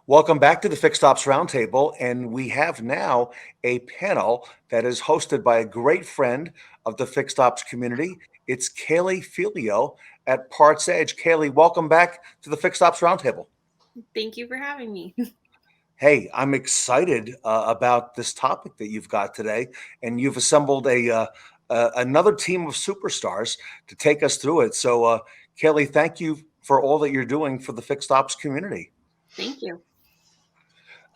Welcome back to the Fixed Ops Roundtable, and we have now a panel that is hosted by a great friend of the Fixed Ops community. It's Kaylee Filio at PartsEdge. Kaylee, welcome back to the Fixed Ops Roundtable. Thank you for having me. Hey, I'm excited about this topic that you've got today, and you've assembled another team of superstars to take us through it. So, Kaylee, thank you for all that you're doing for the Fixed Ops community. Thank you.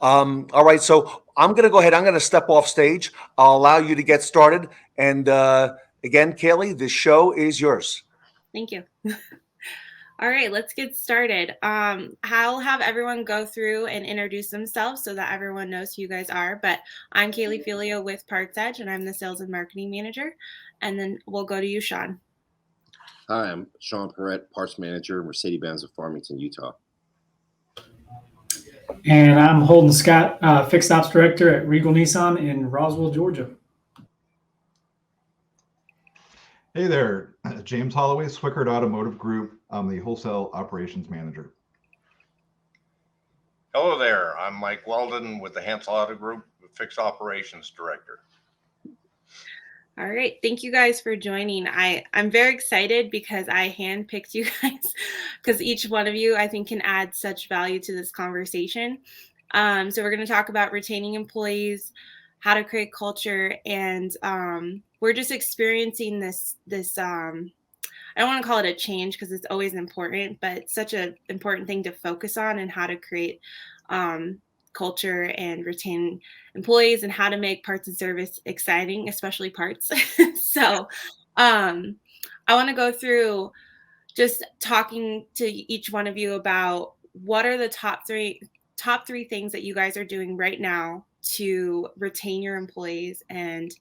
All right, so I'm going to go ahead. I'm going to step off stage. I'll allow you to get started. And again, Kaylee, the show is yours. Thank you. All right, let's get started. I'll have everyone go through and introduce themselves so that everyone knows who you guys are. But I'm Kaylee Filio with PartsEdge, and I'm the Sales and Marketing Manager. And then we'll go to you, Sean. Hi, I'm Sean Perrette, Parts Manager, Mercedes-Benz of Farmington, Utah. And I'm Holden Scott, Fixed Ops Director at Regal Nissan in Roswell, Georgia. Hey there, James Holloway, Swickard Automotive Group. I'm the Wholesale Operations Manager. Hello there, I'm Mike Weldon with the Hansel Auto Group, Fixed Operations Director. All right, thank you guys for joining. I'm very excited because I handpicked you guys because each one of you I think can add such value to this conversation. So we're going to talk about retaining employees, how to create culture, and we're just experiencing this I don't want to call it a change because it's always important, but it's such an important thing to focus on and how to create culture and retain employees and how to make parts and service exciting, especially parts. So I want to go through just talking to each one of you about what are the top three things that you guys are doing right now to retain your employees and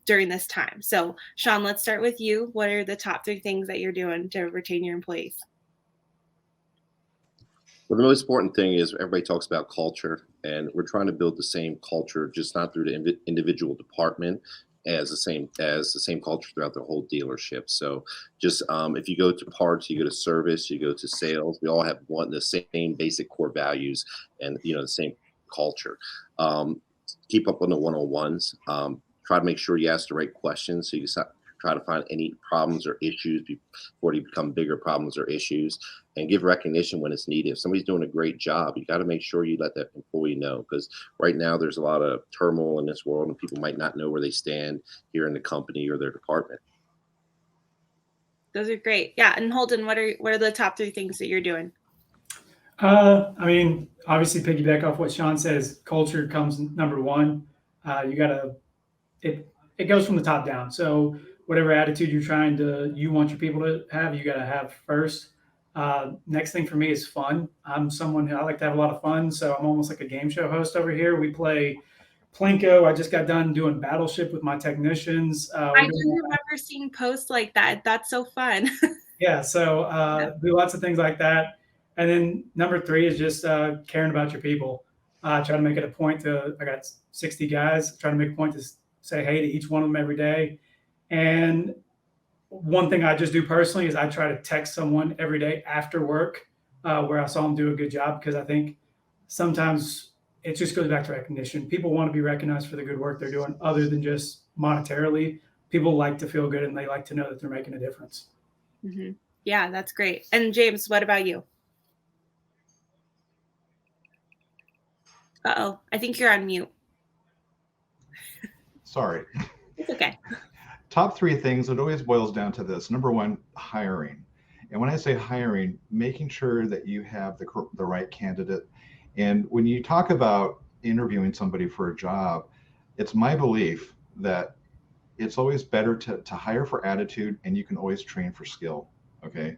during this time. So Sean, let's start with you. What are the top three things that you're doing to retain your employees? Well, the most important thing is everybody talks about culture, and we're trying to build the same culture, just not through the individual department, as the same culture throughout the whole dealership. So just if you go to parts, you go to service, you go to sales, we all have the same basic core values and the same culture. Keep up on the one-on-ones. Try to make sure you ask the right questions so you can try to find any problems or issues before they become bigger problems or issues, and give recognition when it's needed. If somebody's doing a great job, you got to make sure you let that employee know, because right now there's a lot of turmoil in this world and people might not know where they stand here in the company or their department. Those are great. Yeah. And Holden, what are the top three things that you're doing? I mean, obviously piggyback off what Sean says, culture comes number one. It goes from the top down. So whatever attitude you want your people to have, you got to have first. Next thing for me is fun. I'm someone who I like to have a lot of fun. So I'm almost like a game show host over here. We play Plinko. I just got done doing Battleship with my technicians. I do remember seeing posts like that. That's so fun. Yeah. So do lots of things like that. And then number three is just caring about your people. Try to make it a point I got 60 guys, try to make a point to say hey to each one of them every day. And one thing I just do personally is I try to text someone every day after work where I saw them do a good job, because I think sometimes it just goes back to recognition. People want to be recognized for the good work they're doing other than just monetarily. People like to feel good and they like to know that they're making a difference. Mm-hmm. Yeah, that's great. And James, what about you? Uh-oh, I think you're on mute. Sorry. It's okay. Top three things, it always boils down to this. Number one, hiring. And when I say hiring, making sure that you have the right candidate. And when you talk about interviewing somebody for a job, it's my belief that it's always better to hire for attitude, and you can always train for skill. Okay.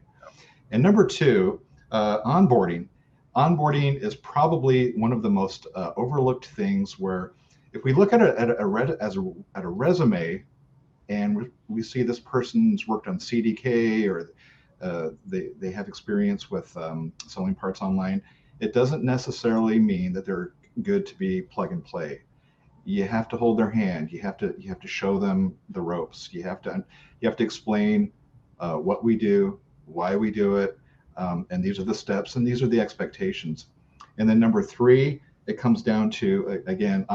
And number two, onboarding. Onboarding is probably one of the most overlooked things, where if we look at a resume and we see this person's worked on CDK or they have experience with selling parts online, it doesn't necessarily mean that they're good to be plug and play. You have to hold their hand. You have to show them the ropes. You have to explain what we do, why we do it, and these are the steps and these are the expectations. And then number three, it comes down to, again,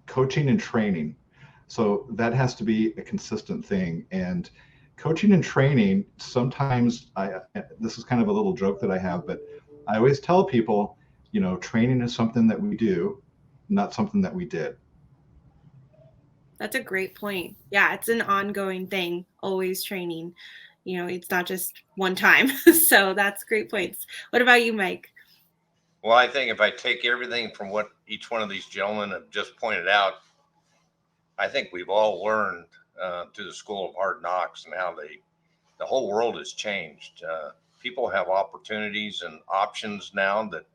coaching and training. So that has to be a consistent thing. And coaching and training, sometimes this is kind of a little joke that I have, but I always tell people, training is something that we do, not something that we did. That's a great point. Yeah, it's an ongoing thing, always training. It's not just one time. So that's great points. What about you, Mike? Well, I think if I take everything from what each one of these gentlemen have just pointed out, I think we've all learned through the School of Hard Knocks and how the whole world has changed. People have opportunities and options now that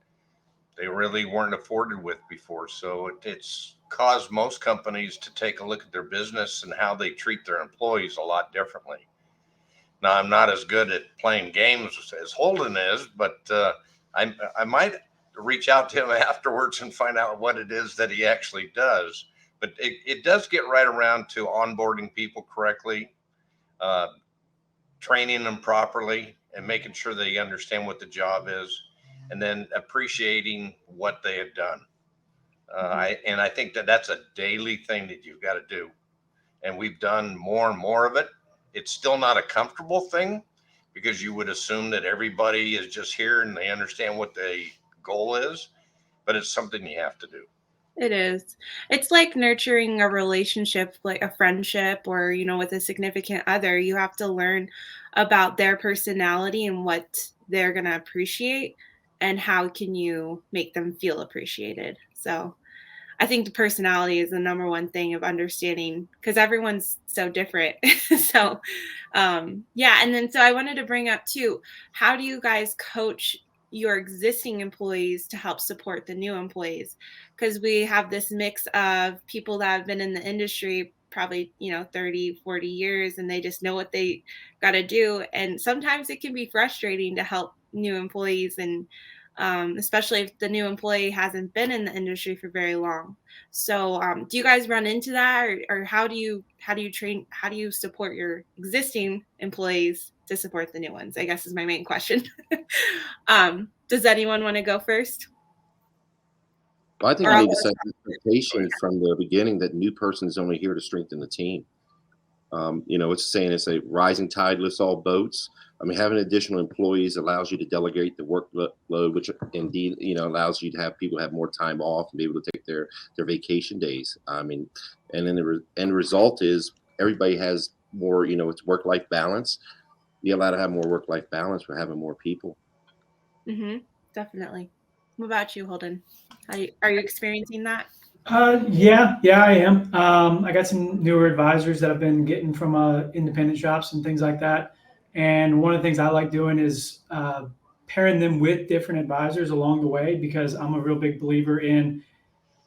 they really weren't afforded with before. So it's caused most companies to take a look at their business and how they treat their employees a lot differently. Now, I'm not as good at playing games as Holden is, but I might reach out to him afterwards and find out what it is that he actually does. But it does get right around to onboarding people correctly, training them properly, and making sure they understand what the job is, and then appreciating what they have done. I think that's a daily thing that you've got to do. And we've done more and more of it. It's still not a comfortable thing because you would assume that everybody is just here and they understand what the goal is, but it's something you have to do. It is. It's like nurturing a relationship, like a friendship or, with a significant other. You have to learn about their personality and what they're going to appreciate and how can you make them feel appreciated. So I think the personality is the number one thing of understanding because everyone's so different. So, yeah. And then, so I wanted to bring up too, how do you guys coach your existing employees to help support the new employees? Because we have this mix of people that have been in the industry probably 30, 40 years and they just know what they got to do, and sometimes it can be frustrating to help new employees, and especially if the new employee hasn't been in the industry for very long. So do you guys run into that, or how do you train, how do you support your existing employees to support the new ones, I guess is my main question. Does anyone want to go first? Well, I think you need to set an expectation from the beginning that new person is only here to strengthen the team. It's saying it's a rising tide lifts all boats. I mean, having additional employees allows you to delegate the workload, which indeed, allows you to have people have more time off and be able to take their vacation days. I mean, and then the end result is everybody has more, it's work-life balance. You're allowed to have more work-life balance for having more people. Mm-hmm. Definitely. What about you, Holden? Are you experiencing that? Yeah, I am. I got some newer advisors that I've been getting from independent shops and things like that. And one of the things I like doing is pairing them with different advisors along the way, because I'm a real big believer in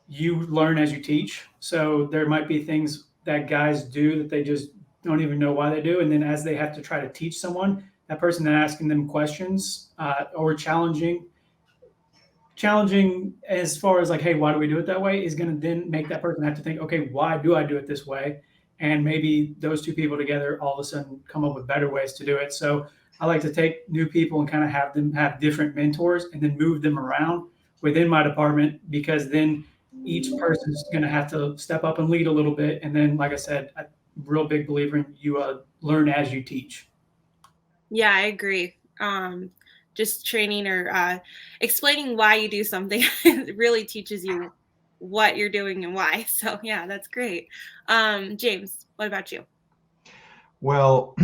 you learn as you teach. So there might be things that guys do that they just don't even know why they do. And then as they have to try to teach someone, that person then asking them questions or challenging as far as like, hey, why do we do it that way, is going to then make that person have to think, okay, why do I do it this way? And maybe those two people together all of a sudden come up with better ways to do it. So I like to take new people and kind of have them have different mentors and then move them around within my department, because then each person is going to have to step up and lead a little bit. And then, like I said, I'm a real big believer in you learn as you teach. Yeah, I agree. Just training or explaining why you do something really teaches you what you're doing and why. So yeah, that's great. James, what about you? Well,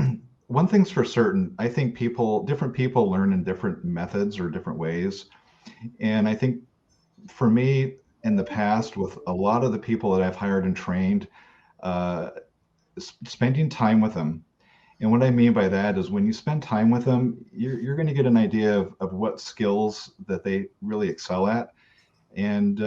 one thing's for certain. I think different people learn in different methods or different ways. And I think for me in the past, with a lot of the people that I've hired and trained, spending time with them. And what I mean by that is when you spend time with them, you're going to get an idea of what skills that they really excel at, and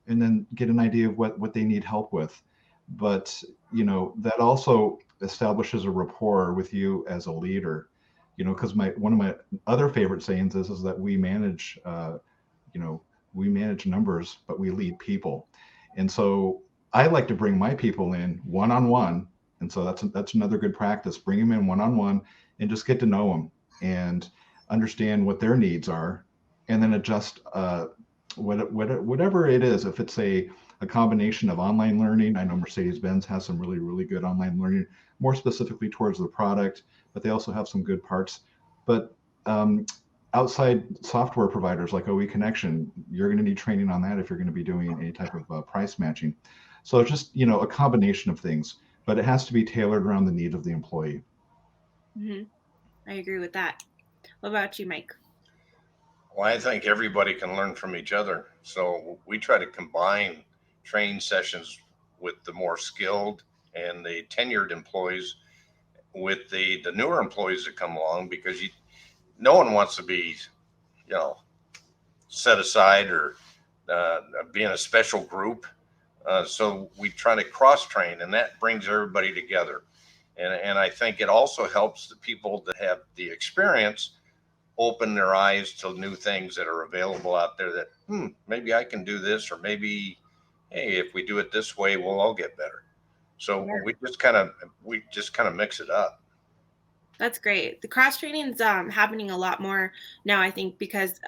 then get an idea of what they need help with. But that also establishes a rapport with you as a leader. Because one of my other favorite sayings is that we manage numbers, but we lead people. And so I like to bring my people in one-on-one. And so that's another good practice. Bring them in one-on-one and just get to know them and understand what their needs are, and then adjust whatever it is. If it's a combination of online learning, I know Mercedes-Benz has some really, really good online learning, more specifically towards the product, but they also have some good parts. But outside software providers like OE Connection, you're going to need training on that if you're going to be doing any type of price matching. So just, a combination of things, but it has to be tailored around the need of the employee. Mm-hmm. I agree with that. What about you, Mike? Well, I think everybody can learn from each other. So we try to combine training sessions with the more skilled and the tenured employees with the newer employees that come along, because no one wants to be, set aside or be in a special group. So we try to cross train, and that brings everybody together. And I think it also helps the people that have the experience open their eyes to new things that are available out there that, maybe I can do this, or maybe, hey, if we do it this way, we'll all get better. So we just kind of mix it up. That's great. The cross training is happening a lot more now, I think, because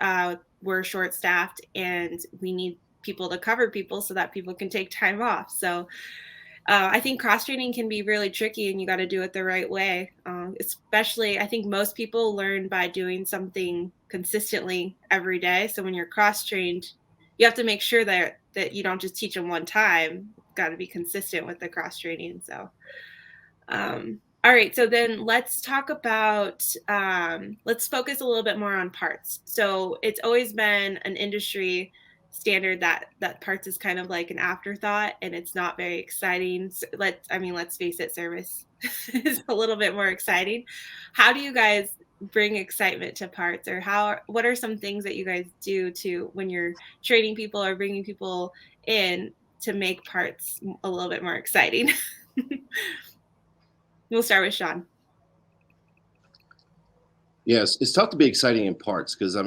we're short staffed and we need people to cover people so that people can take time off. So I think cross training can be really tricky, and you got to do it the right way. Especially, I think most people learn by doing something consistently every day. So when you're cross trained, you have to make sure that you don't just teach them one time. Got to be consistent with the cross training. So, all right. So then let's talk about, let's focus a little bit more on parts. So it's always been an industry standard that parts is kind of like an afterthought, and it's not very exciting. So let's face it, service is a little bit more exciting. How do you guys bring excitement to parts, or what are some things that you guys do to when you're training people or bringing people in to make parts a little bit more exciting? We'll start with Sean. Yes, it's tough to be exciting in parts because,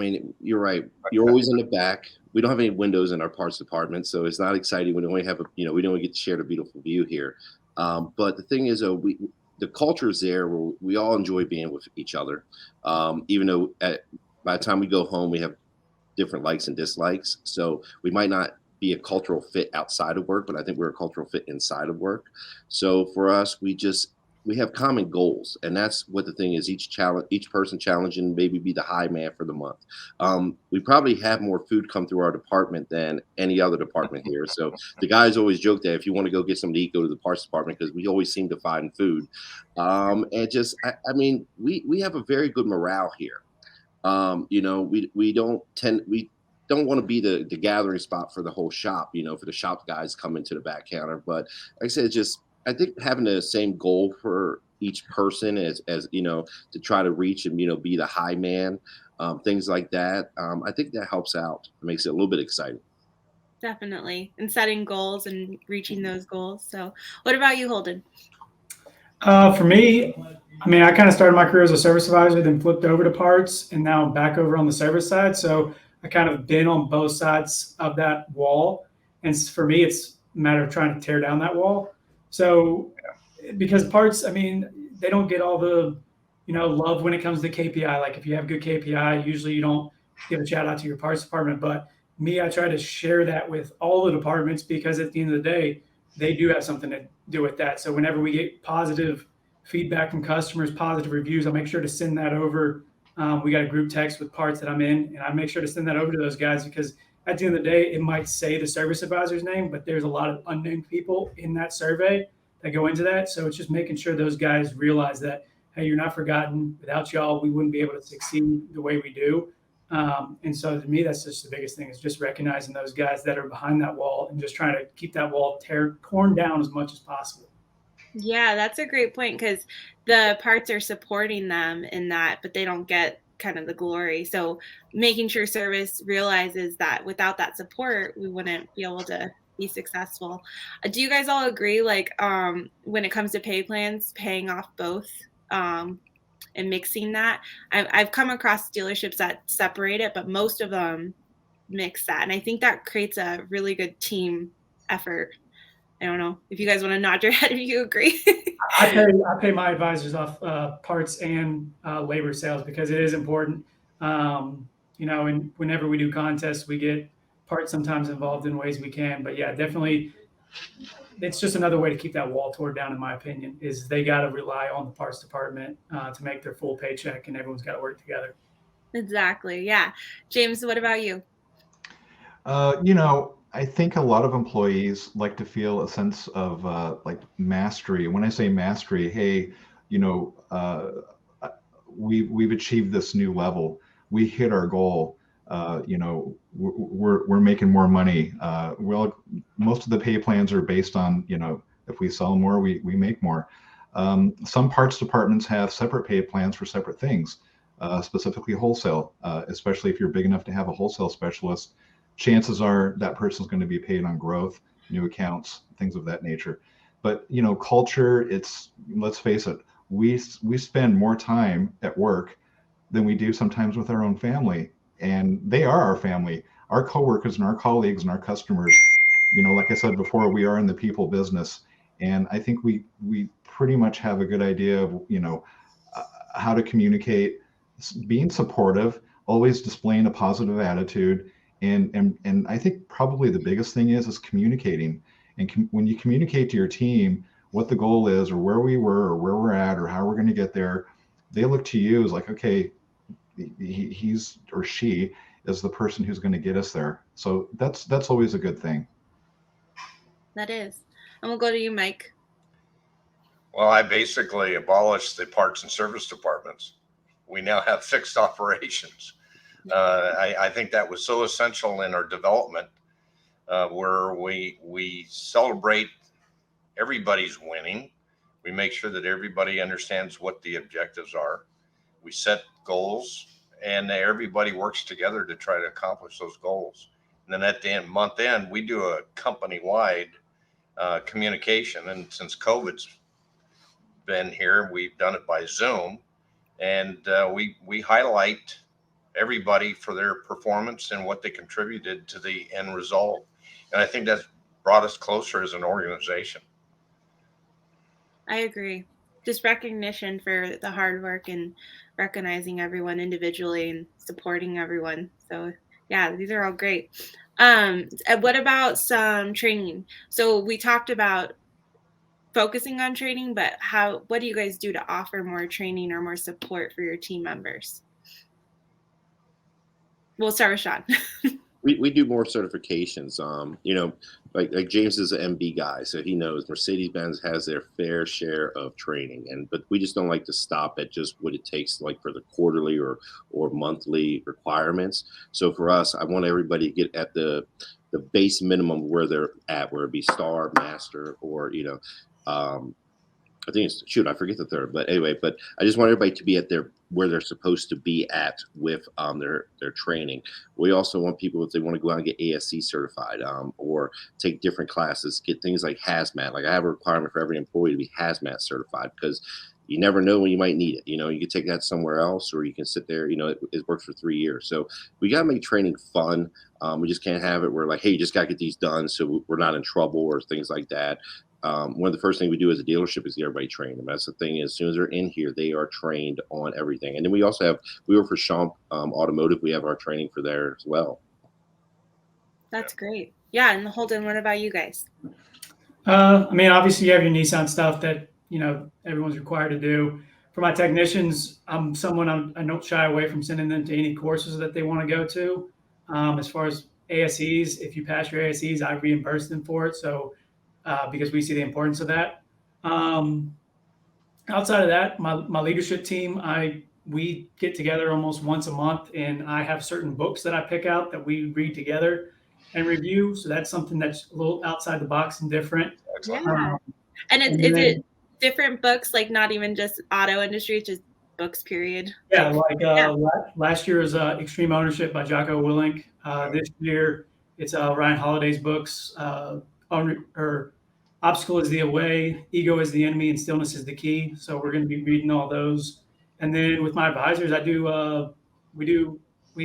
you're right. You're always in the back. We don't have any windows in our parts department, so it's not exciting. We only have we don't get to share the beautiful view here. But the thing is, the culture is there where we all enjoy being with each other. Even though by the time we go home, we have different likes and dislikes. So we might not be a cultural fit outside of work, but I think we're a cultural fit inside of work. So for us, we have common goals, and that's what the thing is. Each person challenging maybe be the high man for the month. We probably have more food come through our department than any other department here. So the guys always joke that if you want to go get something to eat, go to the parts department, because we always seem to find food. And just, we have a very good morale here. We don't want to be the gathering spot for the whole shop, for the shop guys coming to the back counter. But like I said, I think having the same goal for each person as to try to reach and, be the high man, things like that. I think that helps out. It makes it a little bit exciting. Definitely. And setting goals and reaching those goals. So what about you, Holden? For me, I kind of started my career as a service advisor, then flipped over to parts, and now I'm back over on the service side. So I kind of been on both sides of that wall. And for me, it's a matter of trying to tear down that wall. So because parts, they don't get all the, love when it comes to KPI. Like if you have good KPI, usually you don't give a shout out to your parts department. But me, I try to share that with all the departments, because at the end of the day, they do have something to do with that. So whenever we get positive feedback from customers, positive reviews, I make sure to send that over. We got a group text with parts that I'm in, and I make sure to send that over to those guys, because at the end of the day, it might say the service advisor's name, but there's a lot of unnamed people in that survey that go into that. So it's just making sure those guys realize that, hey, you're not forgotten. Without y'all, we wouldn't be able to succeed the way we do. And so to me, that's just the biggest thing, is just recognizing those guys that are behind that wall and just trying to keep that wall torn down as much as possible. Yeah, that's a great point, because the parts are supporting them in that, but they don't get kind of the glory. So making sure service realizes that without that support, we wouldn't be able to be successful. Do you guys all agree, like when it comes to pay plans, paying off both and mixing that? I've come across dealerships that separate it, but most of them mix that. And I think that creates a really good team effort. I don't know if you guys want to nod your head if you agree. I pay my advisors off parts and labor sales, because it is important. and whenever we do contests, we get parts sometimes involved in ways we can. But yeah, definitely, it's just another way to keep that wall tore down, in my opinion, is they got to rely on the parts department to make their full paycheck, and everyone's got to work together. Exactly. Yeah. James, what about you? I think a lot of employees like to feel a sense of like mastery. When I say mastery, hey, we've achieved this new level. We hit our goal. We're making more money. Well, most of the pay plans are based on, if we sell more, we make more. Some parts departments have separate pay plans for separate things, specifically wholesale, especially if you're big enough to have a wholesale specialist. Chances are that person's going to be paid on growth, new accounts, things of that nature. But culture, let's face it, we spend more time at work than we do sometimes with our own family, and they are our family, our coworkers and our colleagues and our customers. Like I said before, we are in the people business, and I think we pretty much have a good idea of how to communicate, being supportive, always displaying a positive attitude. And I think probably the biggest thing is communicating. And when you communicate to your team what the goal is, or where we were, or where we're at, or how we're going to get there, they look to you as like, okay, he's or she is the person who's going to get us there. So that's always a good thing. That is. And we'll go to you, Mike. Well, I basically abolished the parts and service departments. We now have fixed operations. I think that was so essential in our development, where we celebrate everybody's winning. We make sure that everybody understands what the objectives are. We set goals, and everybody works together to try to accomplish those goals. And then at the month end, we do a company-wide communication. And since COVID's been here, we've done it by Zoom, and we highlight everybody for their performance and what they contributed to the end result. And I think that's brought us closer as an organization. I agree. Just recognition for the hard work and recognizing everyone individually and supporting everyone. So yeah, these are all great. And what about some training? So we talked about focusing on training, but what do you guys do to offer more training or more support for your team members? We'll start with Sean. We do more certifications. Like James is an MB guy, so he knows Mercedes-Benz has their fair share of training, but we just don't like to stop at just what it takes, like for the quarterly or monthly requirements. So for us, I want everybody to get at the base minimum where they're at, where it be star, master, or I think it's I forget the third, but anyway, but I just want everybody to be at where they're supposed to be at with their training. We also want people, if they want to go out and get ASC certified, or take different classes, get things like hazmat. Like I have a requirement for every employee to be hazmat certified, because you never know when you might need it. You can take that somewhere else, or you can sit there. It works for 3 years. So we got to make training fun. We just can't have it where like, hey, you just got to get these done so we're not in trouble or things like that. One of the first things we do as a dealership is get everybody trained. And that's the thing is, as soon as they're in here, they are trained on everything. And then we also we work for Champ Automotive. We have our training for there as well. That's great. Yeah. And Holden, what about you guys? Obviously you have your Nissan stuff that, everyone's required to do. For my technicians, I'm someone I don't shy away from sending them to any courses that they want to go to. As far as ASEs, if you pass your ASEs, I reimburse them for it. So, because we see the importance of that. Outside of that, my leadership team, we get together almost once a month, and I have certain books that I pick out that we read together and review. So that's something that's a little outside the box and different. Yeah. And is it different books, like not even just auto industry, it's just books, period? Yeah, last year is Extreme Ownership by Jocko Willink. This year it's Ryan Holiday's books, Obstacle is the Way, Ego is the Enemy, and Stillness is the Key. So we're going to be reading all those. And then with my advisors, we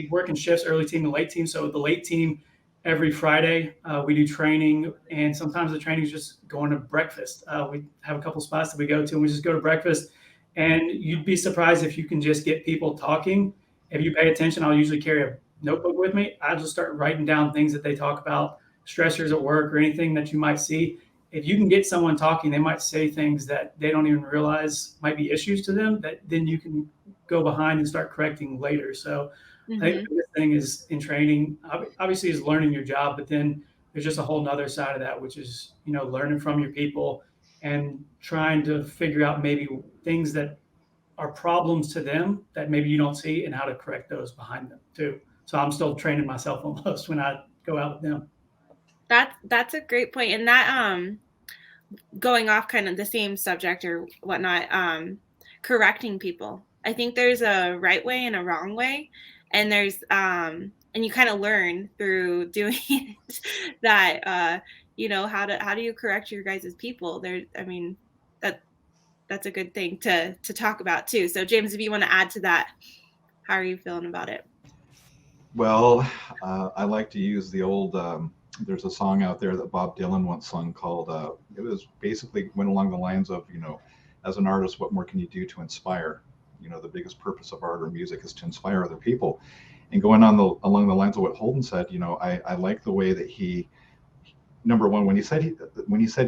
work in shifts, early team and late team. So the late team, every Friday, we do training, and sometimes the training is just going to breakfast. We have a couple spots that we go to, and we just go to breakfast. And you'd be surprised if you can just get people talking. If you pay attention, I'll usually carry notebook with me. I just start writing down things that they talk about, stressors at work or anything that you might see. If you can get someone talking, they might say things that they don't even realize might be issues to them, that then you can go behind and start correcting later. So I think the biggest thing is in training, obviously, is learning your job, but then there's just a whole nother side of that, which is, learning from your people and trying to figure out maybe things that are problems to them that maybe you don't see, and how to correct those behind them too. So I'm still training myself almost when I go out with them. That's a great point. And that going off kind of the same subject or whatnot, correcting people. I think there's a right way and a wrong way, and there's and you kind of learn through doing it that how do you correct your guys' people. That's a good thing to talk about too. So James, if you want to add to that, how are you feeling about it? Well, I like to use the old, there's a song out there that Bob Dylan once sung called, it was basically went along the lines of, as an artist, what more can you do to inspire? The biggest purpose of art or music is to inspire other people. And going on along the lines of what Holden said, I like the way that he, number one, when he said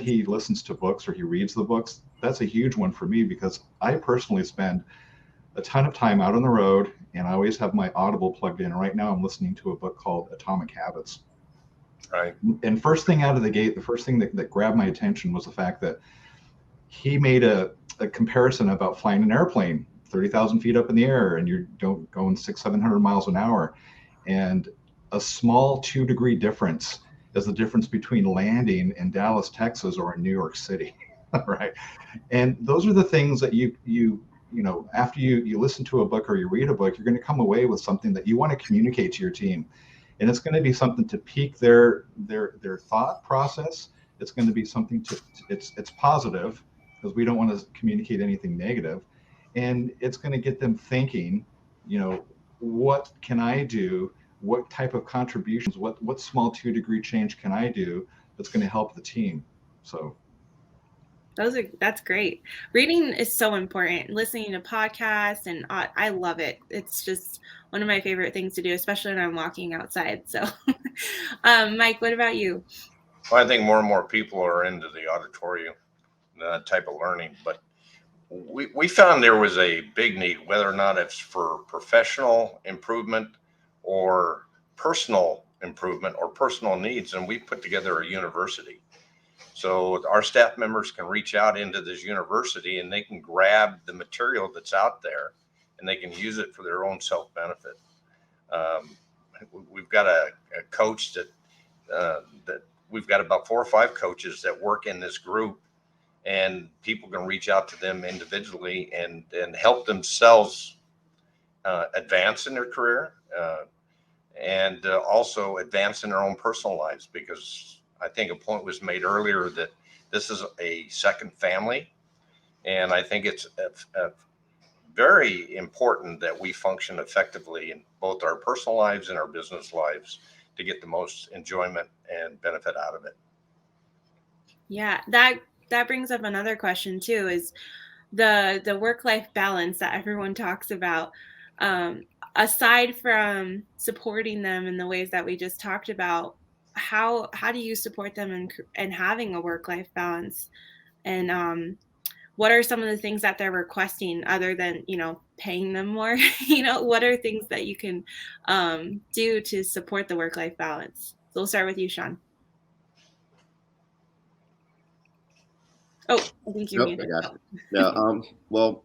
he listens to books or he reads the books, that's a huge one for me, because I personally spend a ton of time out on the road, and I always have my Audible plugged in. Right now I'm listening to a book called Atomic Habits. Right. And first thing out of the gate, the first thing that grabbed my attention was the fact that he made a comparison about flying an airplane 30,000 feet up in the air, and you're going 600-700 miles an hour. And a small 2-degree difference is the difference between landing in Dallas, Texas, or in New York City. Right. And those are the things that after you listen to a book or you read a book, you're going to come away with something that you want to communicate to your team. And it's going to be something to pique their thought process. It's going to be something it's positive, because we don't want to communicate anything negative. And it's going to get them thinking, what can I do? What type of contributions, what small 2-degree change can I do that's going to help the team? So that's great. Reading is so important. Listening to podcasts, and I love it. It's just one of my favorite things to do, especially when I'm walking outside. So, Mike, what about you? Well, I think more and more people are into the auditorium type of learning, but we found there was a big need, whether or not it's for professional improvement or personal improvement or personal needs. And we put together a university. So our staff members can reach out into this university and they can grab the material that's out there and they can use it for their own self-benefit. We've got a coach that we've got about 4 or 5 coaches that work in this group, and people can reach out to them individually and help themselves advance in their career and also advance in their own personal lives, because I think a point was made earlier that this is a second family. And I think it's very important that we function effectively in both our personal lives and our business lives to get the most enjoyment and benefit out of it. Yeah, that brings up another question too, is the work-life balance that everyone talks about. Aside from supporting them in the ways that we just talked about, how do you support them in having a work-life balance? And what are some of the things that they're requesting other than, paying them more? What are things that you can do to support the work-life balance? So we'll start with you, Sean. Oh, I think you're muted. I got you. Yeah. Well,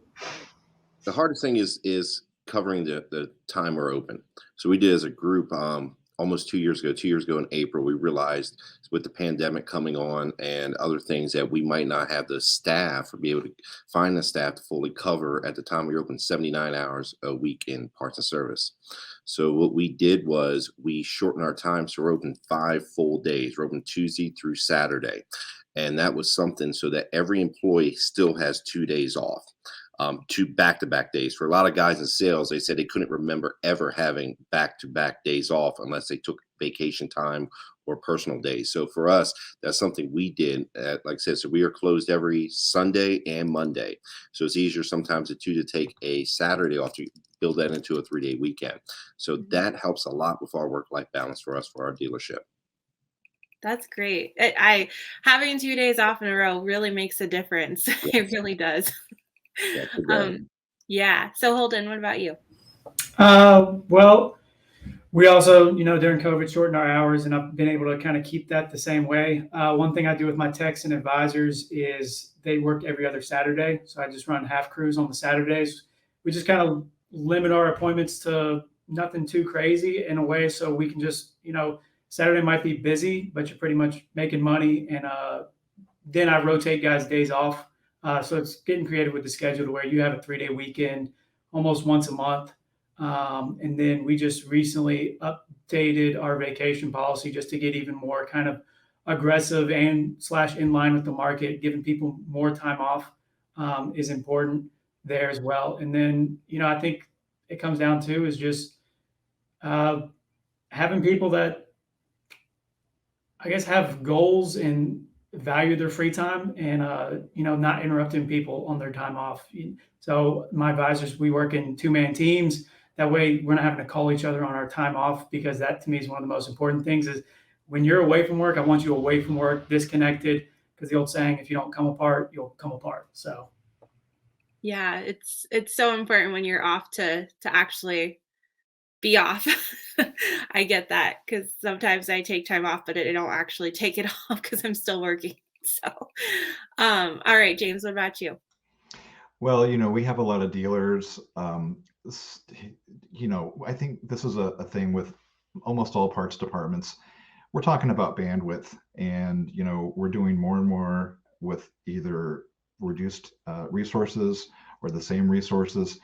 the hardest thing is covering the time we're open. So we did as a group almost 2 years ago in April, we realized with the pandemic coming on and other things that we might not have the staff or be able to find the staff to fully cover at the time we were open 79 hours a week in parts and service. So what we did was we shortened our time. So we're open 5 full days. We're open Tuesday through Saturday. And that was something so that every employee still has 2 days off. to back-to-back days. For a lot of guys in sales, they said they couldn't remember ever having back-to-back days off unless they took vacation time or personal days. So for us, that's something we did. Like I said, so we are closed every Sunday and Monday. So it's easier sometimes to take a Saturday off to build that into a 3-day weekend. So that helps a lot with our work-life balance for us, for our dealership. That's great. I having 2 days off in a row really makes a difference. It really does. Yeah, good day. Yeah. So Holden, what about you? Well, we also, during COVID, shortened our hours, and I've been able to kind of keep that the same way. One thing I do with my techs and advisors is they work every other Saturday. So I just run half crews on the Saturdays. We just kind of limit our appointments to nothing too crazy in a way. So we can just, Saturday might be busy, but you're pretty much making money. And then I rotate guys' days off. So it's getting creative with the schedule to where you have a 3-day weekend almost once a month. And then we just recently updated our vacation policy just to get even more kind of aggressive and / in line with the market. Giving people more time off is important there as well. And then, I think it comes down to is just having people that I guess have goals and value their free time, and not interrupting people on their time off. So my advisors, we work in 2-man teams. That way we're not having to call each other on our time off, because that to me is one of the most important things. Is when you're away from work, I want you away from work, disconnected, because the old saying, if you don't come apart, you'll come apart. So Yeah, it's so important when you're off to actually be off. I get that, because sometimes I take time off, but I don't actually take it off because I'm still working. So, all right, James, what about you? Well, we have a lot of dealers. I think this is a thing with almost all parts departments. We're talking about bandwidth, and we're doing more and more with either reduced resources or the same resources,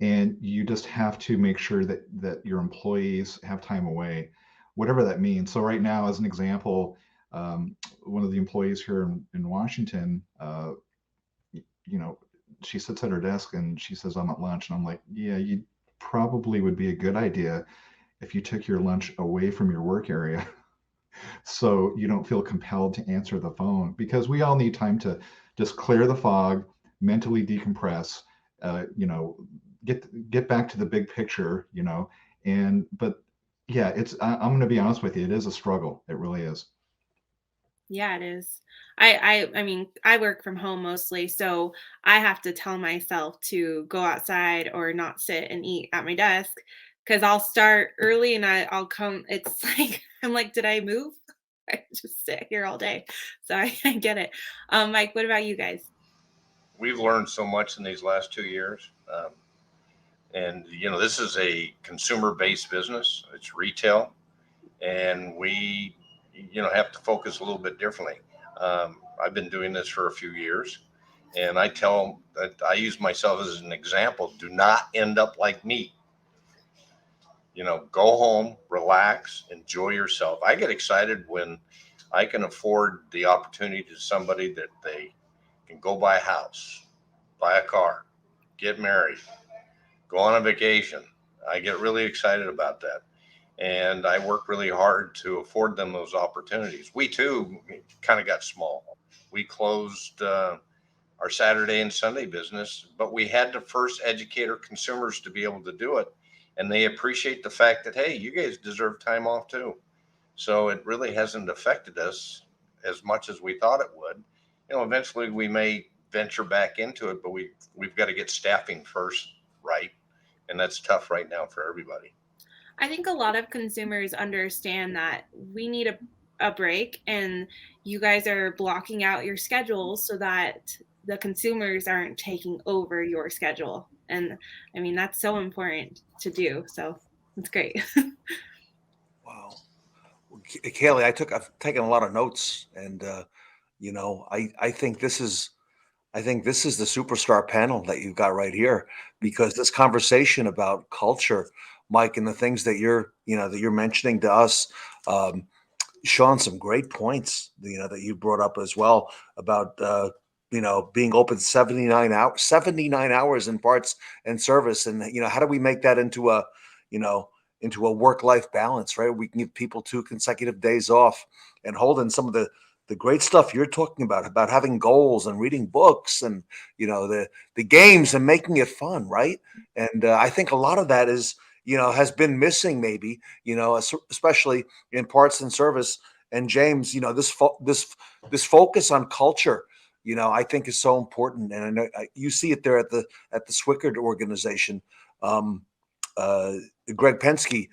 and you just have to make sure that your employees have time away, whatever that means. So right now, as an example, one of the employees here in Washington, she sits at her desk and she says, I'm at lunch. And I'm like, yeah, you probably would be a good idea if you took your lunch away from your work area so you don't feel compelled to answer the phone, because we all need time to just clear the fog, mentally decompress, get back to the big picture, but yeah, I'm going to be honest with you. It is a struggle. It really is. Yeah, it is. I mean, I work from home mostly, so I have to tell myself to go outside or not sit and eat at my desk, because I'll start early and I'll come. It's like I'm like, did I move? I just sit here all day. So I get it. Mike, what about you guys? We've learned so much in these last 2 years. And, this is a consumer-based business. It's retail. And we, have to focus a little bit differently. I've been doing this for a few years. And I use myself as an example. Do not end up like me. Go home, relax, enjoy yourself. I get excited when I can afford the opportunity to somebody that they can go buy a house, buy a car, get married, go on a vacation. I get really excited about that. And I work really hard to afford them those opportunities. We too kind of got small. We closed our Saturday and Sunday business, but we had to first educate our consumers to be able to do it. And they appreciate the fact that, hey, you guys deserve time off too. So it really hasn't affected us as much as we thought it would. Eventually we may venture back into it, but we've got to get staffing first, right? And that's tough right now for everybody. I think a lot of consumers understand that we need a break, and you guys are blocking out your schedules so that the consumers aren't taking over your schedule. And I mean, that's so important to do. So it's great. Wow. Kaylee, I've taken a lot of notes, and I think this is the superstar panel that you've got right here, because this conversation about culture, Mike, and the things that you're mentioning to us, Sean, some great points, that you brought up as well about being open 79 hours in parts and service. And, how do we make that into a work-life balance, right? We can give people 2 consecutive days off and Holden, some of the great stuff you're talking about having goals and reading books and, the games and making it fun. Right. And I think a lot of that is, has been missing maybe, especially in parts and service. And James, this focus on culture, I think is so important. And I know you see it there at the Swickard organization. Greg Pensky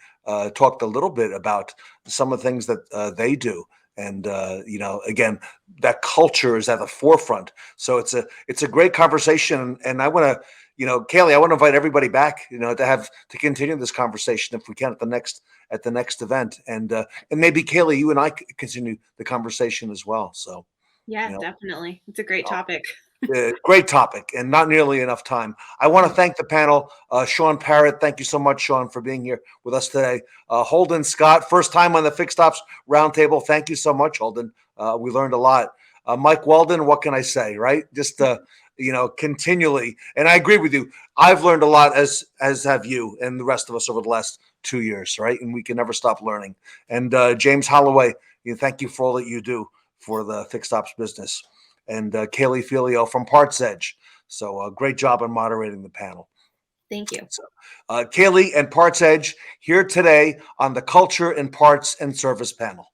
talked a little bit about some of the things that they do. And, again, that culture is at the forefront. So it's a great conversation. And I want to, Kaylee, I want to invite everybody back, to continue this conversation if we can at the next event. And maybe Kaylee, you and I continue the conversation as well. So. Yeah, definitely. It's a great topic. Great topic and not nearly enough time. I want to thank the panel. Sean Parrott, thank you so much, Sean, for being here with us today. Holden Scott, first time on the Fixed Ops Roundtable. Thank you so much, Holden. We learned a lot. Mike Weldon, what can I say, right? Just, continually. And I agree with you. I've learned a lot, as have you and the rest of us over the last 2 years, right? And we can never stop learning. And James Holloway, thank you for all that you do for the Fixed Ops business. And Kaylee Filio from PartsEdge. So great job on moderating the panel. Thank you. So, Kaylee and PartsEdge here today on the Culture in Parts and Service panel.